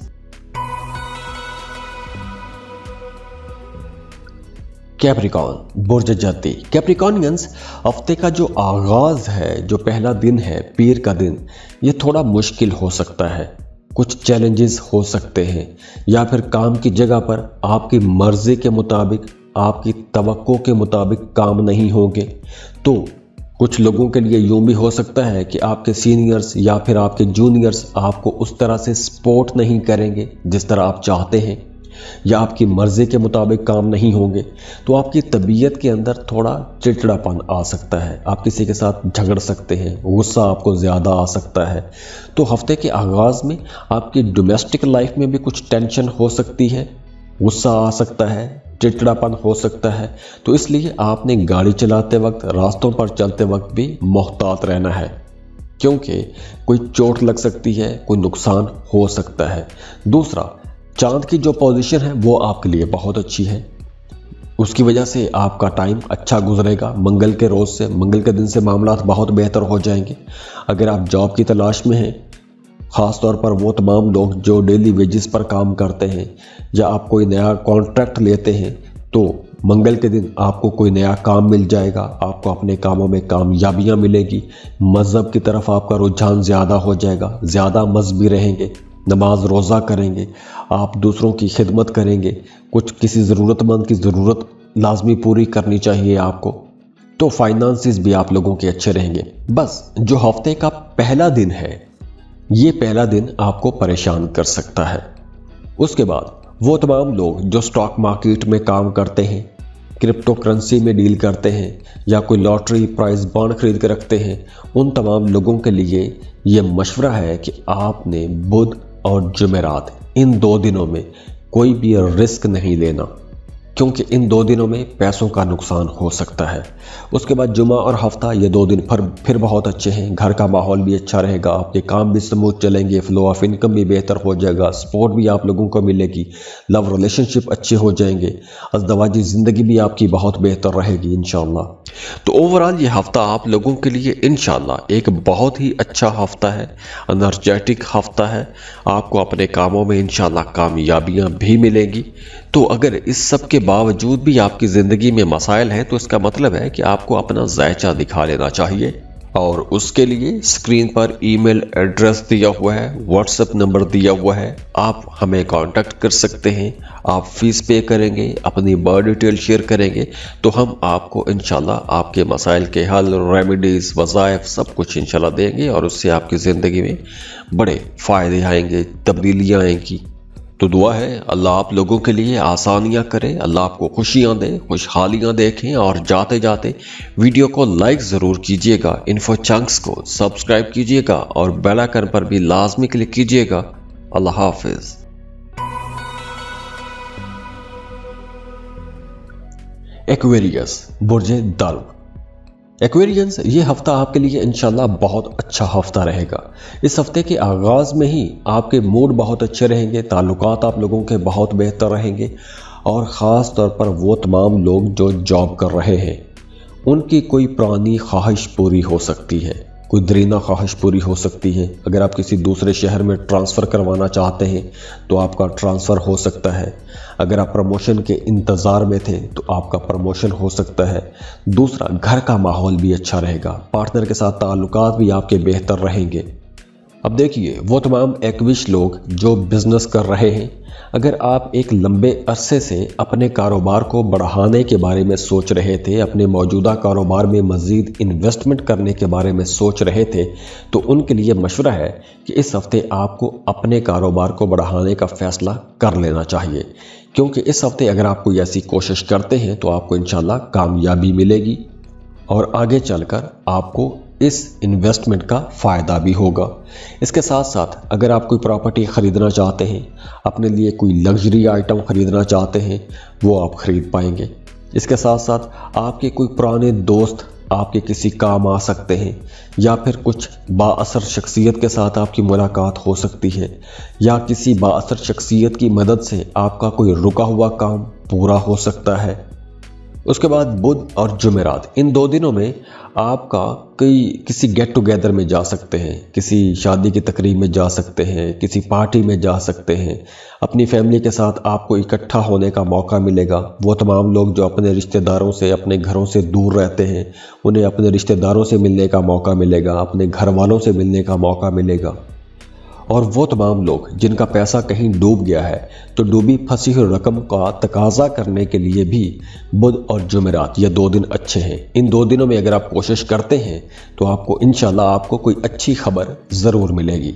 कैप्रिकॉन बुर्ज जद्दी। कैप्रिकॉनियंस, हफ्ते का जो आगाज़ है, जो पहला दिन है, पीर का दिन, ये थोड़ा मुश्किल हो सकता है। कुछ चैलेंजेस हो सकते हैं, या फिर काम की जगह पर आपकी मर्ज़ी के मुताबिक, आपकी तवक्को के मुताबिक काम नहीं होंगे। तो कुछ लोगों के लिए यूँ भी हो सकता है कि आपके सीनियर्स या फिर आपके जूनियर्स आपको उस तरह से सपोर्ट नहीं करेंगे जिस तरह आप चाहते हैं, या आपकी मर्ज़ी के मुताबिक काम नहीं होंगे। तो आपकी तबीयत के अंदर थोड़ा चिड़चिड़ापन आ सकता है, आप किसी के साथ झगड़ सकते हैं, गुस्सा आपको ज़्यादा आ सकता है। तो हफ्ते के आगाज़ में आपकी डोमेस्टिक लाइफ में भी कुछ टेंशन हो सकती है, गुस्सा आ सकता है, चिड़चिड़ापन हो सकता है। तो इसलिए आपने गाड़ी चलाते वक्त, रास्तों पर चलते वक्त भी मुहतात रहना है, क्योंकि कोई चोट लग सकती है, कोई नुकसान हो सकता है। दूसरा, चांद की जो पोजीशन है वो आपके लिए बहुत अच्छी है, उसकी वजह से आपका टाइम अच्छा गुजरेगा। मंगल के रोज़ से, मंगल के दिन से मामलात बहुत बेहतर हो जाएंगे। अगर आप जॉब की तलाश में हैं, ख़ास तौर पर वो तमाम लोग जो डेली वेजेस पर काम करते हैं, या आप कोई नया कॉन्ट्रैक्ट लेते हैं, तो मंगल के दिन आपको कोई नया काम मिल जाएगा, आपको अपने कामों में कामयाबियाँ मिलेगी। मज़हब की तरफ आपका रुझान ज़्यादा हो जाएगा, ज़्यादा मज़हबी रहेंगे, नमाज रोज़ा करेंगे, आप दूसरों की खिदमत करेंगे, कुछ किसी ज़रूरतमंद की ज़रूरत लाजमी पूरी करनी चाहिए आपको। तो फाइनेंसेस भी आप लोगों के अच्छे रहेंगे। बस जो हफ्ते का पहला दिन है, ये पहला दिन आपको परेशान कर सकता है। उसके बाद वो तमाम लोग जो स्टॉक मार्केट में काम करते हैं, क्रिप्टो करेंसी में डील करते हैं या कोई लॉटरी प्राइज बॉन्ड खरीद कर रखते हैं, उन तमाम लोगों के लिए ये मशवरा है कि आपने बुध और जुमेरात इन 2 दिनों में कोई भी रिस्क नहीं लेना, क्योंकि इन 2 दिनों में पैसों का नुकसान हो सकता है। उसके बाद जुमा और हफ्ता, ये 2 दिन फिर बहुत अच्छे हैं। घर का माहौल भी अच्छा रहेगा, आपके काम भी स्मूथ चलेंगे, फ्लो ऑफ इनकम भी बेहतर हो जाएगा, सपोर्ट भी आप लोगों को मिलेगी, लव रिलेशनशिप अच्छे हो जाएंगे, अज़दवाजी ज़िंदगी भी आपकी बहुत बेहतर रहेगी इंशाअल्लाह। तो ओवरऑल ये हफ्ता आप लोगों के लिए इंशाअल्लाह एक बहुत ही अच्छा हफ्ता है, एनर्जेटिक हफ्ता है। आपको अपने कामों में इंशाअल्लाह कामयाबियां भी मिलेंगी। तो अगर इस सब के बावजूद भी आपकी ज़िंदगी में मसाइल हैं, तो इसका मतलब है कि आपको अपना जायचा दिखा लेना चाहिए। और उसके लिए स्क्रीन पर ईमेल एड्रेस दिया हुआ है, व्हाट्सएप नंबर दिया हुआ है, आप हमें कांटेक्ट कर सकते हैं। आप फीस पे करेंगे, अपनी बर्थ डिटेल शेयर करेंगे, तो हम आपको इंशाल्लाह आपके मसाइल के हल, रेमेडीज़, वज़ाइफ सब कुछ इंशाल्लाह देंगे और उससे आपकी ज़िंदगी में बड़े फ़ायदे आएंगे, तब्दीलियाँ आएंगी। तो दुआ है अल्लाह आप लोगों के लिए आसानियां करे, अल्लाह आपको खुशियां दे, खुशहालियां देखें। और जाते जाते वीडियो को लाइक ज़रूर कीजिएगा, इन्फो चंक्स को सब्सक्राइब कीजिएगा और बेल आइकन पर भी लाजमी क्लिक कीजिएगा। अल्लाह हाफिज़। एक्वेरियस, बुर्जे दल्व। एक्वेरियंस, ये हफ्ता आपके लिए इंशाल्लाह बहुत अच्छा हफ्ता रहेगा। इस हफ्ते के आगाज़ में ही आपके मूड बहुत अच्छे रहेंगे, ताल्लुकात आप लोगों के बहुत बेहतर रहेंगे और ख़ास तौर पर वो तमाम लोग जो जॉब कर रहे हैं उनकी कोई पुरानी ख्वाहिश पूरी हो सकती है, कोई दरीना ख्वाहिश पूरी हो सकती है। अगर आप किसी दूसरे शहर में ट्रांसफ़र करवाना चाहते हैं तो आपका ट्रांसफ़र हो सकता है। अगर आप प्रमोशन के इंतज़ार में थे तो आपका प्रमोशन हो सकता है। दूसरा, घर का माहौल भी अच्छा रहेगा, पार्टनर के साथ ताल्लुकात भी आपके बेहतर रहेंगे। अब देखिए, वो तमाम एक्विश लोग जो बिज़नेस कर रहे हैं, अगर आप एक लंबे अरसे से अपने कारोबार को बढ़ाने के बारे में सोच रहे थे, अपने मौजूदा कारोबार में मज़ीद इन्वेस्टमेंट करने के बारे में सोच रहे थे, तो उनके लिए मशवरा है कि इस हफ्ते आपको अपने कारोबार को बढ़ाने का फ़ैसला कर लेना चाहिए, क्योंकि इस हफ्ते अगर आप कोई ऐसी कोशिश करते हैं तो आपको इंशाल्लाह कामयाबी मिलेगी और आगे चलकर आपको इस इन्वेस्टमेंट का फ़ायदा भी होगा। इसके साथ साथ अगर आप कोई प्रॉपर्टी ख़रीदना चाहते हैं, अपने लिए कोई लग्जरी आइटम ख़रीदना चाहते हैं, वो आप ख़रीद पाएंगे। इसके साथ साथ आपके कोई पुराने दोस्त आपके किसी काम आ सकते हैं, या फिर कुछ बाअसर शख्सियत के साथ आपकी मुलाकात हो सकती है, या किसी बाअसर शख्सियत की मदद से आपका कोई रुका हुआ काम पूरा हो सकता है। उसके बाद बुध और जुमेरात, इन 2 दिनों में आपका किसी गेट टुगेदर में जा सकते हैं, किसी शादी की तकरीब में जा सकते हैं, किसी पार्टी में जा सकते हैं। अपनी फैमिली के साथ आपको इकट्ठा होने का मौका मिलेगा। वो तमाम लोग जो अपने रिश्तेदारों से, अपने घरों से दूर रहते हैं, उन्हें अपने रिश्तेदारों से मिलने का मौका मिलेगा, अपने घर वालों से मिलने का मौका मिलेगा। और वो तमाम लोग जिनका पैसा कहीं डूब गया है, तो डूबी फंसी हुई रकम का तकाजा करने के लिए भी बुध और जुमेरात ये 2 दिन अच्छे हैं। इन 2 दिनों में अगर आप कोशिश करते हैं तो आपको इंशाल्लाह आपको कोई अच्छी खबर ज़रूर मिलेगी।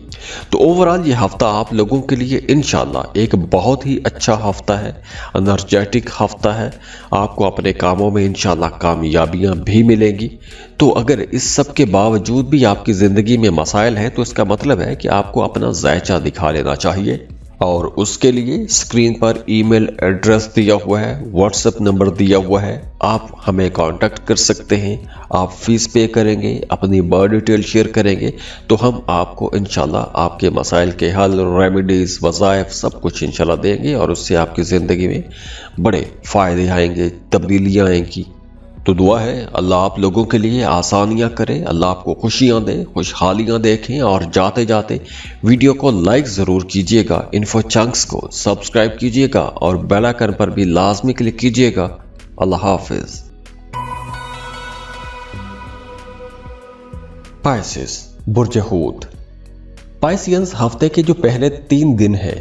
तो ओवरऑल ये हफ्ता आप लोगों के लिए इंशाल्लाह एक बहुत ही अच्छा हफ्ता है, एनर्जेटिक हफ्ता है। आपको अपने कामों में इंशाल्लाह कामयाबियां भी मिलेंगी। तो अगर इस सब के बावजूद भी आपकी ज़िंदगी में मसाइल हैं, तो इसका मतलब है कि आपको अपना जायचा दिखा लेना चाहिए। और उसके लिए स्क्रीन पर ईमेल एड्रेस दिया हुआ है, व्हाट्सएप नंबर दिया हुआ है, आप हमें कांटेक्ट कर सकते हैं। आप फीस पे करेंगे, अपनी बर्थ डिटेल शेयर करेंगे, तो हम आपको इंशाल्लाह आपके मसाइल के हल, रेमेडीज़, वज़ाइफ सब कुछ इंशाल्लाह देंगे और उससे आपकी ज़िंदगी में बड़े फ़ायदे आएंगे, तब्दीलियाँ आएंगी। तो दुआ है अल्लाह आप लोगों के लिए आसानियां करे, अल्लाह आपको खुशियां दे, खुशहालियां देखें। और जाते जाते वीडियो को लाइक ज़रूर कीजिएगा, इन्फो चंक्स को सब्सक्राइब कीजिएगा और बेल आइकन पर भी लाजमी क्लिक कीजिएगा। अल्लाह हाफिज़। पाइसेस, बुर्ज हूत। पाइसियंस, हफ्ते के जो पहले 3 दिन हैं,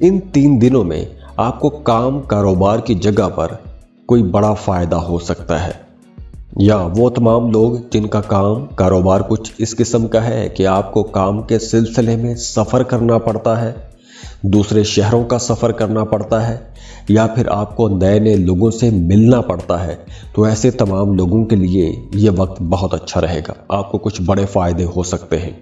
इन 3 दिनों में आपको काम कारोबार की जगह पर कोई बड़ा फ़ायदा हो सकता है, या वो तमाम लोग जिनका काम कारोबार कुछ इस किस्म का है कि आपको काम के सिलसिले में सफ़र करना पड़ता है, दूसरे शहरों का सफ़र करना पड़ता है या फिर आपको नए नए लोगों से मिलना पड़ता है, तो ऐसे तमाम लोगों के लिए ये वक्त बहुत अच्छा रहेगा। आपको कुछ बड़े फ़ायदे हो सकते हैं।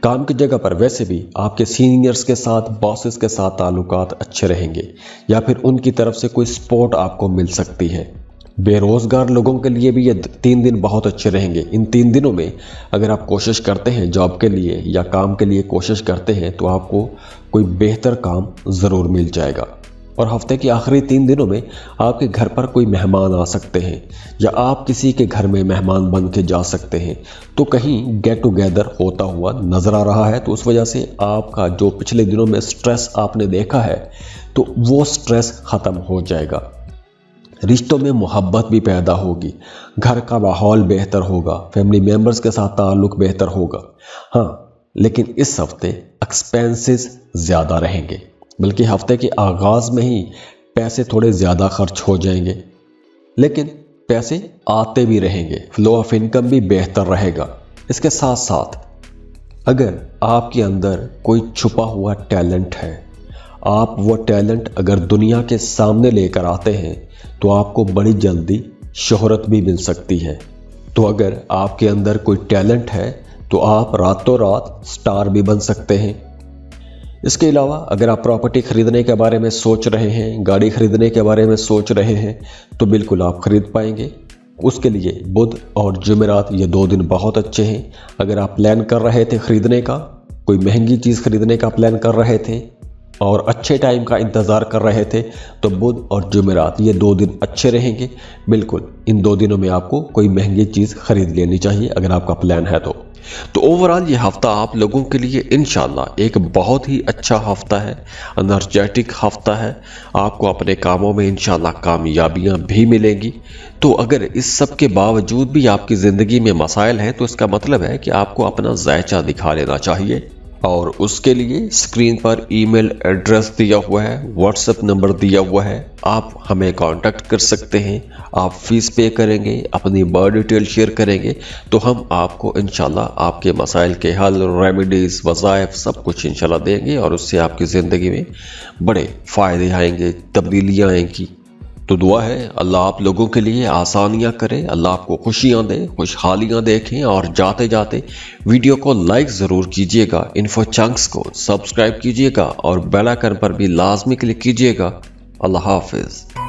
काम की जगह पर वैसे भी आपके सीनियर्स के साथ, बॉसेस के साथ ताल्लुकात अच्छे रहेंगे या फिर उनकी तरफ से कोई सपोर्ट आपको मिल सकती है। बेरोज़गार लोगों के लिए भी ये 3 दिन बहुत अच्छे रहेंगे। इन 3 दिनों में अगर आप कोशिश करते हैं जॉब के लिए या काम के लिए कोशिश करते हैं तो आपको कोई बेहतर काम ज़रूर मिल जाएगा। और हफ्ते के आखिरी 3 दिनों में आपके घर पर कोई मेहमान आ सकते हैं या आप किसी के घर में मेहमान बन के जा सकते हैं। तो कहीं गेट टुगेदर होता हुआ नज़र आ रहा है, तो उस वजह से आपका जो पिछले दिनों में स्ट्रेस आपने देखा है तो वो स्ट्रेस ख़त्म हो जाएगा। रिश्तों में मोहब्बत भी पैदा होगी, घर का माहौल बेहतर होगा, फैमिली मेम्बर्स के साथ ताल्लुक़ बेहतर होगा। हाँ, लेकिन इस हफ्ते एक्सपेंसेस ज़्यादा रहेंगे, बल्कि हफ्ते के आगाज़ में ही पैसे थोड़े ज़्यादा खर्च हो जाएंगे, लेकिन पैसे आते भी रहेंगे, फ्लो ऑफ इनकम भी बेहतर रहेगा। इसके साथ साथ अगर आपके अंदर कोई छुपा हुआ टैलेंट है, आप वो टैलेंट अगर दुनिया के सामने लेकर आते हैं तो आपको बड़ी जल्दी शोहरत भी मिल सकती है। तो अगर आपके अंदर कोई टैलेंट है तो आप रातों रात स्टार भी बन सकते हैं। इसके अलावा अगर आप प्रॉपर्टी खरीदने के बारे में सोच रहे हैं, गाड़ी खरीदने के बारे में सोच रहे हैं, तो बिल्कुल आप खरीद पाएंगे। उसके लिए बुध और जुमेरात ये 2 दिन बहुत अच्छे हैं। अगर आप प्लान कर रहे थे खरीदने का, कोई महंगी चीज़ खरीदने का प्लान कर रहे थे और अच्छे टाइम का इंतज़ार कर रहे थे, तो बुध और जुमेरात ये 2 दिन अच्छे रहेंगे। बिल्कुल इन 2 दिनों में आपको कोई महंगी चीज़ खरीद लेनी चाहिए अगर आपका प्लान है तो ओवरऑल ये हफ्ता आप लोगों के लिए इंशाल्लाह एक बहुत ही अच्छा हफ्ता है, एनर्जेटिक हफ्ता है। आपको अपने कामों में इंशाल्लाह कामयाबियां भी मिलेंगी। तो अगर इस सब के बावजूद भी आपकी ज़िंदगी में मसाइल हैं तो इसका मतलब है कि आपको अपना जायचा दिखा लेना चाहिए, और उसके लिए स्क्रीन पर ईमेल एड्रेस दिया हुआ है, व्हाट्सएप नंबर दिया हुआ है, आप हमें कांटेक्ट कर सकते हैं। आप फीस पे करेंगे, अपनी बर्थ डिटेल शेयर करेंगे तो हम आपको इंशाल्लाह आपके मसाइल के हल, रेमेडीज़, वज़ाइफ सब कुछ इंशाल्लाह देंगे और उससे आपकी ज़िंदगी में बड़े फ़ायदे आएंगे, तब्दीलियाँ आएंगी। तो दुआ है अल्लाह आप लोगों के लिए आसानियां करे, अल्लाह आपको खुशियां दे, खुशहालियां देखें। और जाते जाते वीडियो को लाइक ज़रूर कीजिएगा, इन्फो चंक्स को सब्सक्राइब कीजिएगा और बेल आइकन पर भी लाजमी क्लिक कीजिएगा। अल्लाह हाफिज़।